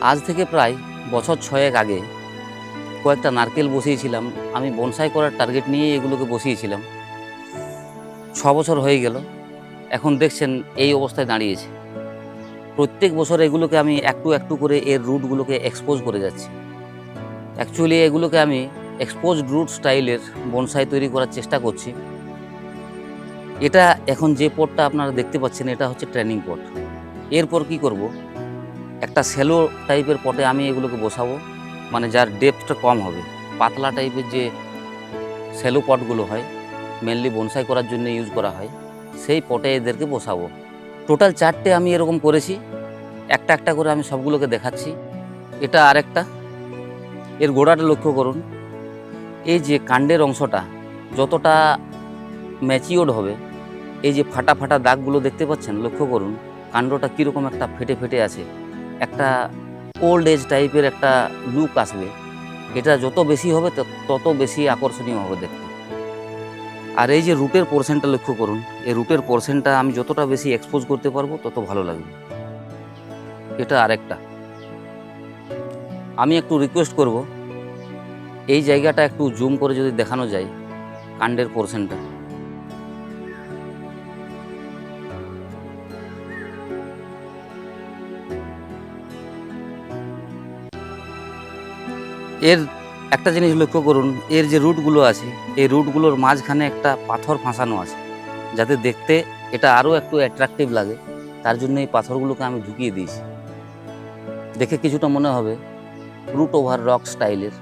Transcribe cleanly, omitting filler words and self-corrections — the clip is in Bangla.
আজ থেকে প্রায় বছর 6 আগে কয়েকটা নারকেল বসিয়েছিলাম। আমি বনসাই করার টার্গেট নিয়ে এগুলোকে বসিয়েছিলাম। 6 বছর হয়ে গেল। এখন দেখছেন এই অবস্থায় দাঁড়িয়েছে। প্রত্যেক বছর এগুলোকে আমি একটু একটু করে এর রুটগুলোকে এক্সপোজ করে যাচ্ছি। অ্যাকচুয়ালি এগুলোকে আমি এক্সপোজড রুট স্টাইলের বনসাই তৈরি করার চেষ্টা করছি। এটা এখন যে পটটা আপনারা দেখতে পাচ্ছেন, এটা হচ্ছে ট্রেনিং পট। এরপর কি করব, একটা শ্যালো টাইপের পটে আমি এগুলোকে বসাবো, মানে যার ডেপথটা কম হবে। পাতলা টাইপের যে শ্যালো পটগুলো হয়, মেনলি বনসাই করার জন্য ইউজ করা হয়, সেই পটে এদেরকে বসাবো। টোটাল 4টে আমি এরকম করেছি। একটা একটা করে আমি সবগুলোকে দেখাচ্ছি। এটা আরেকটা। এর গোড়াটা লক্ষ্য করুন। এই যে কাণ্ডের অংশটা যতটা ম্যাচিওর্ড হবে, এই যে ফাটা ফাটা দাগগুলো দেখতে পাচ্ছেন, লক্ষ্য করুন কাণ্ডটা কীরকম একটা ফেটে ফেটে আছে। একটা ওল্ড এজ টাইপের একটা লুক আসবে। এটা যত বেশি হবে তত বেশি আকর্ষণীয় হবে দেখতে। আর এই যে রুটের পোর্শনটা লক্ষ্য করুন, এই রুটের পোর্শনটা আমি যতটা বেশি এক্সপোজ করতে পারবো তত ভালো লাগবে। এটা আরেকটা। আমি একটু রিকোয়েস্ট করব, এই জায়গাটা একটু জুম করে যদি দেখানো যায়, কাণ্ডের পোর্শনটা। এর একটা জিনিস লক্ষ্য করুন, এর যে রুটগুলো আছে, এই রুটগুলোর মাঝখানে একটা পাথর ফাঁসানো আছে, যাতে দেখতে এটা আরও একটু অ্যাট্রাকটিভ লাগে। তার জন্য এই পাথরগুলোকে আমি ঢুকিয়ে দিয়েছি। দেখে কিছুটা মনে হবে রুট ওভার রক স্টাইলের।